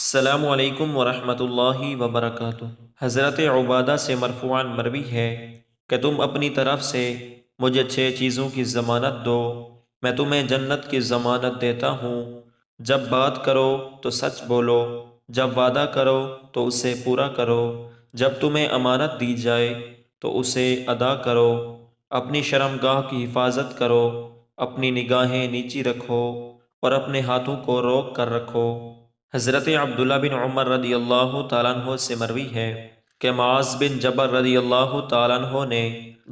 السلام علیکم ورحمۃ اللہ وبرکاتہ۔ حضرت عبادہ سے مرفوعاً مروی ہے کہ تم اپنی طرف سے مجھے 6 چیزوں کی ضمانت دو، میں تمہیں جنت کی ضمانت دیتا ہوں۔ جب بات کرو تو سچ بولو، جب وعدہ کرو تو اسے پورا کرو، جب تمہیں امانت دی جائے تو اسے ادا کرو، اپنی شرمگاہ کی حفاظت کرو، اپنی نگاہیں نیچی رکھو اور اپنے ہاتھوں کو روک کر رکھو۔ حضرت عبداللہ بن عمر رضی اللہ تعالیٰ عنہ سے مروی ہے کہ معاذ بن جبل رضی اللہ تعالیٰ عنہ نے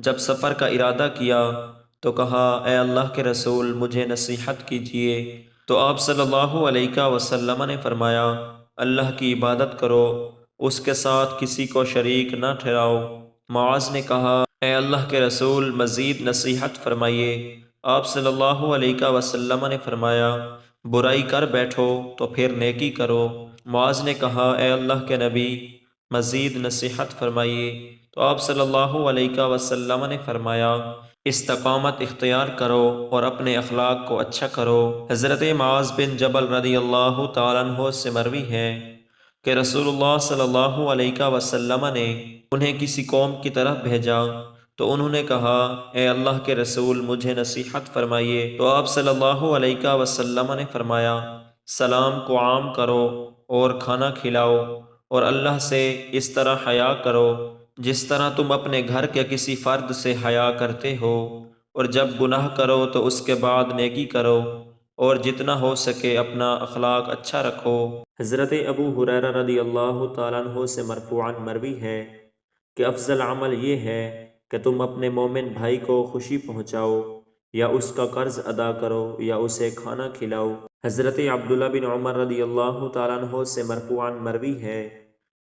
جب سفر کا ارادہ کیا تو کہا، اے اللہ کے رسول مجھے نصیحت کیجیے۔ تو آپ صلی اللہ علیہ وسلم نے فرمایا، اللہ کی عبادت کرو، اس کے ساتھ کسی کو شریک نہ ٹھہراؤ۔ معاذ نے کہا، اے اللہ کے رسول مزید نصیحت فرمائیے۔ آپ صلی اللہ علیہ وسلم نے فرمایا، برائی کر بیٹھو تو پھر نیکی کرو۔ معاذ نے کہا، اے اللہ کے نبی مزید نصیحت فرمائیے۔ تو آپ صلی اللہ علیہ وسلم نے فرمایا، استقامت اختیار کرو اور اپنے اخلاق کو اچھا کرو۔ حضرت معاذ بن جبل رضی اللہ تعالیٰ عنہ سے مروی ہے کہ رسول اللہ صلی اللہ علیہ وسلم نے انہیں کسی قوم کی طرف بھیجا تو انہوں نے کہا، اے اللہ کے رسول مجھے نصیحت فرمائیے۔ تو آپ صلی اللہ علیہ وسلم نے فرمایا، سلام کو عام کرو اور کھانا کھلاؤ اور اللہ سے اس طرح حیا کرو جس طرح تم اپنے گھر کے کسی فرد سے حیا کرتے ہو، اور جب گناہ کرو تو اس کے بعد نیکی کرو، اور جتنا ہو سکے اپنا اخلاق اچھا رکھو۔ حضرت ابو ہریرہ رضی اللہ تعالیٰ عنہ سے مرفوعاً مروی ہے کہ افضل عمل یہ ہے کہ تم اپنے مومن بھائی کو خوشی پہنچاؤ، یا اس کا قرض ادا کرو، یا اسے کھانا کھلاؤ۔ حضرت عبداللہ بن عمر رضی اللہ تعالیٰ عنہ سے مرفوعاً مروی ہے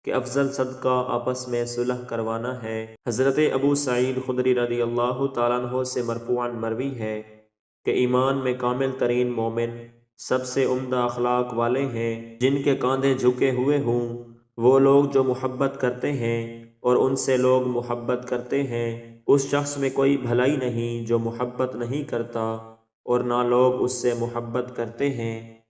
کہ افضل صدقہ آپس میں صلح کروانا ہے۔ حضرت ابو سعید خدری رضی اللہ تعالیٰ عنہ سے مرفوعاً مروی ہے کہ ایمان میں کامل ترین مومن سب سے عمدہ اخلاق والے ہیں، جن کے کاندھے جھکے ہوئے ہوں۔ وہ لوگ جو محبت کرتے ہیں اور ان سے لوگ محبت کرتے ہیں، اس شخص میں کوئی بھلائی نہیں جو محبت نہیں کرتا اور نہ لوگ اس سے محبت کرتے ہیں۔